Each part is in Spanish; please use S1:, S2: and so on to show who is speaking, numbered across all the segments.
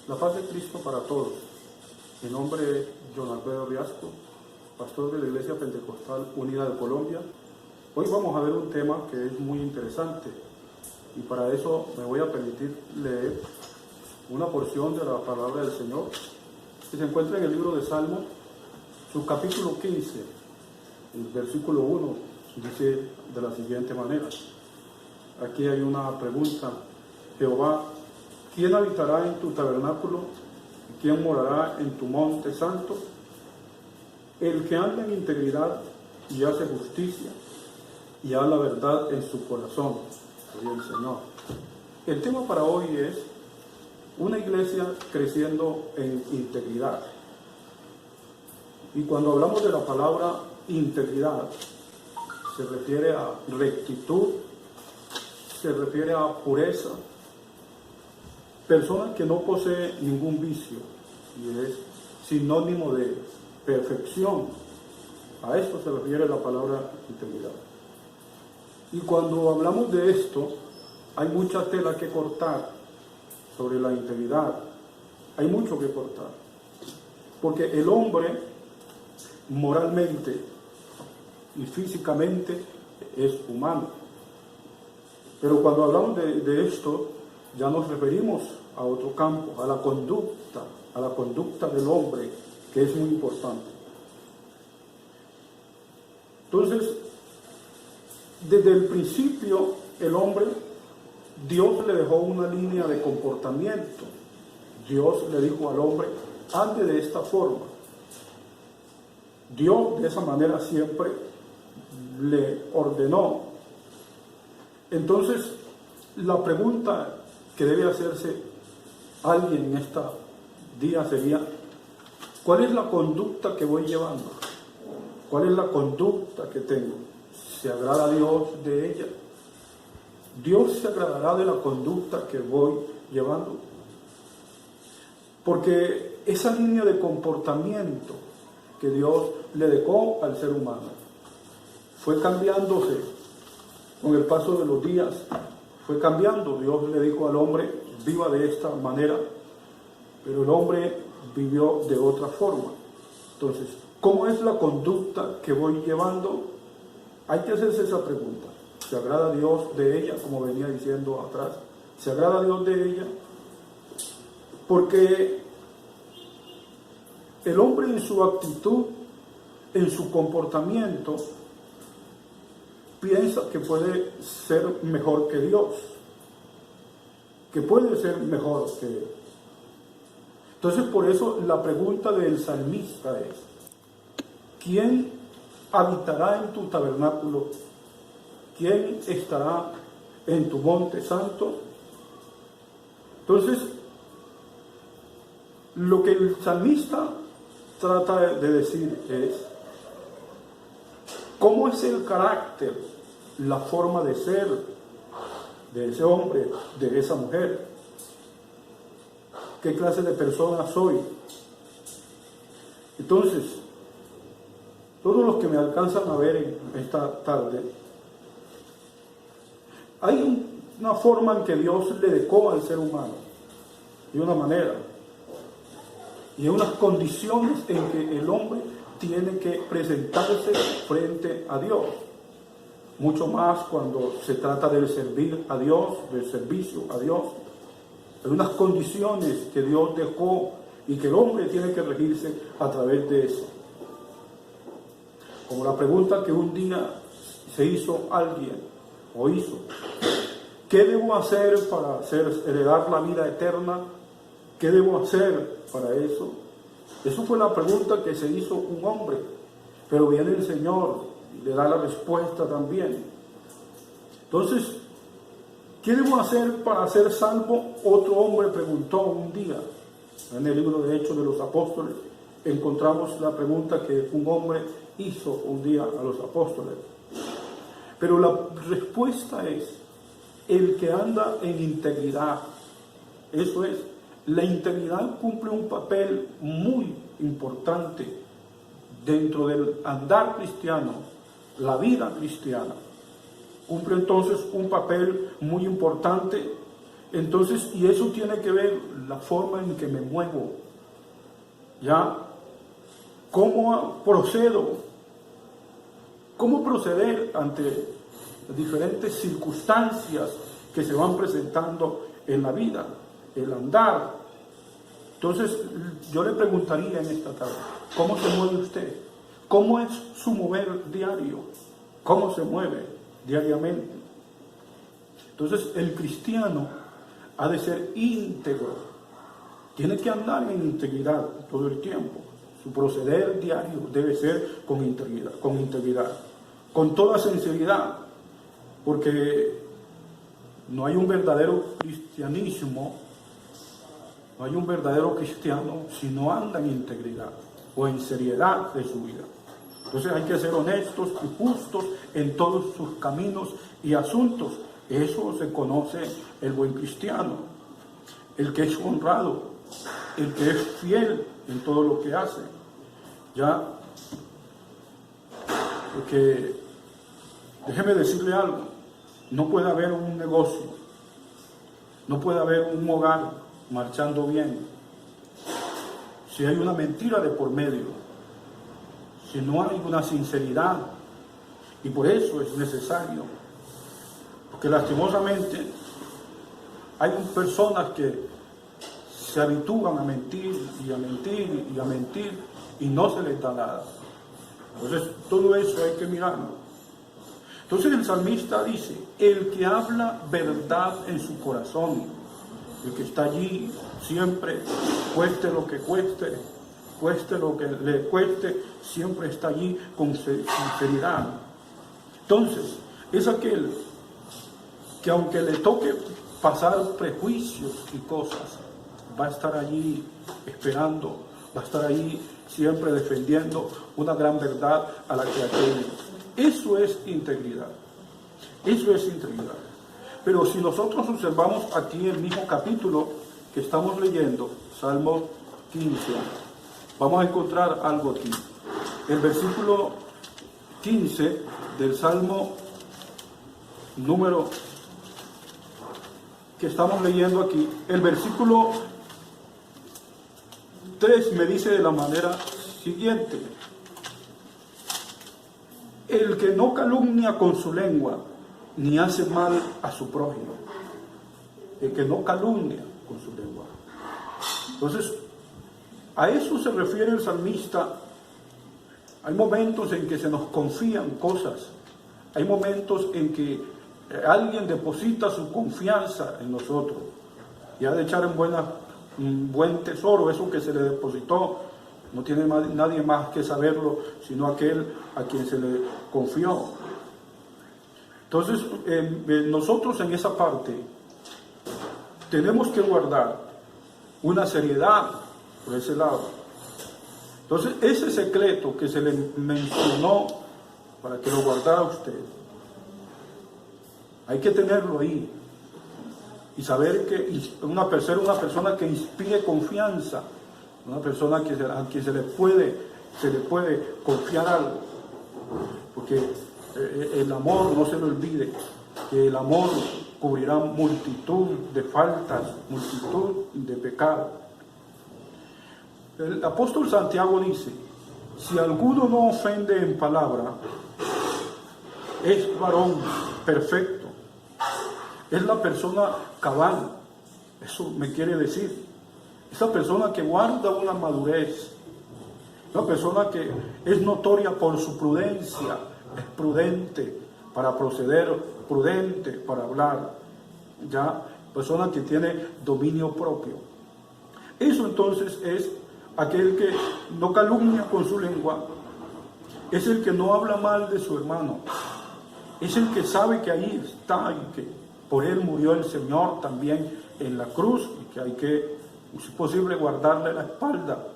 S1: La paz de Cristo para todos. Mi nombre es John Alfredo Riasco, pastor de la Iglesia Pentecostal Unida de Colombia. Hoy vamos a ver un tema que es muy interesante y para eso me voy a permitir leer una porción de la palabra del Señor que se encuentra en el libro de Salmos, su capítulo 15, el versículo 1, dice de la siguiente manera. Aquí hay una pregunta. Jehová, ¿quién habitará en tu tabernáculo? ¿Quién morará en tu monte santo? El que anda en integridad y hace justicia y habla verdad en su corazón. Oye el Señor. El tema para hoy es una iglesia creciendo en integridad. Y cuando hablamos de la palabra integridad, se refiere a rectitud, se refiere a pureza, persona que no posee ningún vicio y es sinónimo de perfección. A esto se refiere la palabra integridad. Y cuando hablamos de esto, hay mucha tela que cortar sobre la integridad. Hay mucho que cortar. Porque el hombre, moralmente y físicamente, es humano. Pero cuando hablamos de esto, ya nos referimos a otro campo, a la conducta del hombre, que es muy importante. Entonces, desde el principio, el hombre, Dios le dejó una línea de comportamiento. Dios le dijo al hombre, ande de esta forma. Dios de esa manera siempre le ordenó. Entonces, la pregunta que debe hacerse alguien en este día sería, ¿cuál es la conducta que voy llevando? ¿Cuál es la conducta que tengo? ¿Se agrada a Dios de ella? ¿Dios se agradará de la conducta que voy llevando? Porque esa línea de comportamiento que Dios le dejó al ser humano fue cambiándose con el paso de los días. Fue cambiando. Dios le dijo al hombre, viva de esta manera, pero el hombre vivió de otra forma. Entonces, ¿cómo es la conducta que voy llevando? Hay que hacerse esa pregunta. ¿Se agrada a Dios de ella? Como venía diciendo atrás. ¿Se agrada a Dios de ella? Porque el hombre en su actitud, en su comportamiento, piensa que puede ser mejor que Dios, que puede ser mejor que Él. Entonces, por eso la pregunta del salmista es, ¿quién habitará en tu tabernáculo? ¿Quién estará en tu monte santo? Entonces, lo que el salmista trata de decir es, ¿cómo es el carácter, la forma de ser de ese hombre, de esa mujer? ¿Qué clase de persona soy? Entonces, todos los que me alcanzan a ver en esta tarde, hay una forma en que Dios le dejó al ser humano, de una manera, y hay unas condiciones en que el hombre tiene que presentarse frente a Dios. Mucho más cuando se trata de servir a Dios, del servicio a Dios. Hay unas condiciones que Dios dejó y que el hombre tiene que regirse a través de eso. Como la pregunta que un día se hizo alguien, o hizo, ¿qué debo hacer para heredar la vida eterna? ¿Qué debo hacer para eso? Eso fue la pregunta que se hizo un hombre, pero viene el Señor y le da la respuesta también. Entonces, ¿qué debo hacer para ser salvo? Otro hombre preguntó un día. En el libro de Hechos de los Apóstoles encontramos la pregunta que un hombre hizo un día a los apóstoles. Pero la respuesta es, el que anda en integridad. Eso es, la integridad cumple un papel muy importante dentro del andar cristiano, la vida cristiana. Cumple entonces un papel muy importante Entonces, y eso tiene que ver la forma en que me muevo, ¿ya? ¿Cómo procedo? ¿Cómo proceder ante las diferentes circunstancias que se van presentando en la vida, el andar? Entonces, yo le preguntaría en esta tarde, ¿cómo se mueve usted? ¿Cómo es su mover diario? ¿Cómo se mueve diariamente? Entonces, el cristiano ha de ser íntegro, tiene que andar en integridad todo el tiempo. Su proceder diario debe ser con integridad, con toda sinceridad, porque no hay un verdadero cristianismo, no hay un verdadero cristiano si no anda en integridad o en seriedad de su vida. Entonces hay que ser honestos y justos en todos sus caminos y asuntos. Eso se conoce el buen cristiano, el que es honrado, el que es fiel en todo lo que hace. Ya, porque déjeme decirle algo, no puede haber un negocio, no puede haber un hogar marchando bien si hay una mentira de por medio, si no hay una sinceridad, y por eso es necesario, porque lastimosamente hay personas que se habitúan a mentir y a mentir y a mentir y no se les da nada. Entonces todo eso hay que mirarlo. Entonces el salmista dice, el que habla verdad en su corazón, el que está allí siempre, cueste lo que cueste lo que le cueste, siempre está allí con sinceridad. Entonces, es aquel que aunque le toque pasar prejuicios y cosas, va a estar allí esperando, va a estar allí siempre defendiendo una gran verdad a la que aquel. Eso es integridad. Eso es integridad. Pero si nosotros observamos aquí el mismo capítulo que estamos leyendo, Salmo 15, vamos a encontrar algo aquí. El versículo 15 del Salmo número que estamos leyendo aquí, el versículo 3 me dice de la manera siguiente: el que no calumnia con su lengua, ni hace mal a su prójimo. El que no calumnia con su lengua. Entonces, a eso se refiere el salmista. Hay momentos en que se nos confían cosas. Hay momentos en que alguien deposita su confianza en nosotros y ha de echar en buen tesoro eso que se le depositó. No tiene nadie más que saberlo, sino aquel a quien se le confió. Entonces, nosotros en esa parte tenemos que guardar una seriedad por ese lado. Entonces, ese secreto que se le mencionó para que lo guardara usted, hay que tenerlo ahí y saber que una persona que inspire confianza, una persona a quien se le puede confiar algo, porque el amor, no se lo olvide, que el amor cubrirá multitud de faltas, multitud de pecados. El apóstol Santiago dice, si alguno no ofende en palabra, es varón perfecto, es la persona cabal. Eso me quiere decir, esa persona que guarda una madurez, una persona que es notoria por su prudencia, es prudente para proceder, prudente para hablar, ya, persona que tiene dominio propio. Eso entonces es aquel que no calumnia con su lengua, es el que no habla mal de su hermano, es el que sabe que ahí está y que por él murió el Señor también en la cruz y que hay que, si es posible, guardarle la espalda.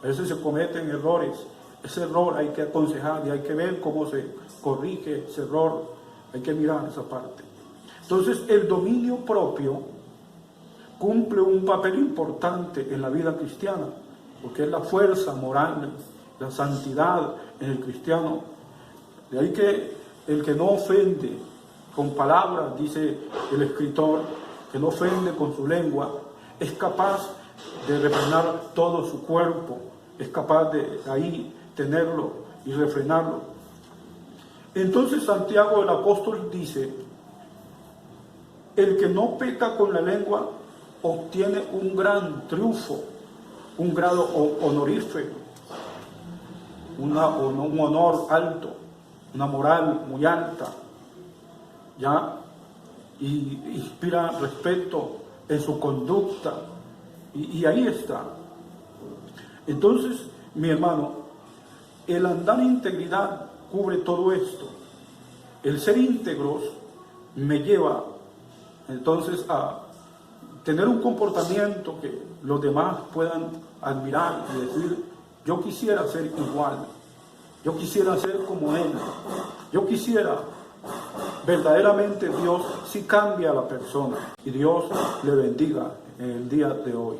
S1: A veces se cometen errores, ese error hay que aconsejar y hay que ver cómo se corrige ese error, hay que mirar esa parte. Entonces el dominio propio cumple un papel importante en la vida cristiana, porque es la fuerza moral, la santidad en el cristiano. De ahí que el que no ofende con palabras, dice el escritor, que no ofende con su lengua, es capaz de refrenar todo su cuerpo, es capaz de ahí tenerlo y refrenarlo. Entonces Santiago el apóstol dice, el que no peca con la lengua obtiene un gran triunfo, un grado honorífico, un honor alto, una moral muy alta, ¿ya? Y inspira respeto en su conducta, y ahí está. Entonces, mi hermano, el andar en integridad cubre todo esto. El ser íntegros me lleva entonces a tener un comportamiento que los demás puedan admirar y decir, yo quisiera ser igual, yo quisiera ser como él, yo quisiera. Verdaderamente Dios sí cambia a la persona, y Dios le bendiga en el día de hoy.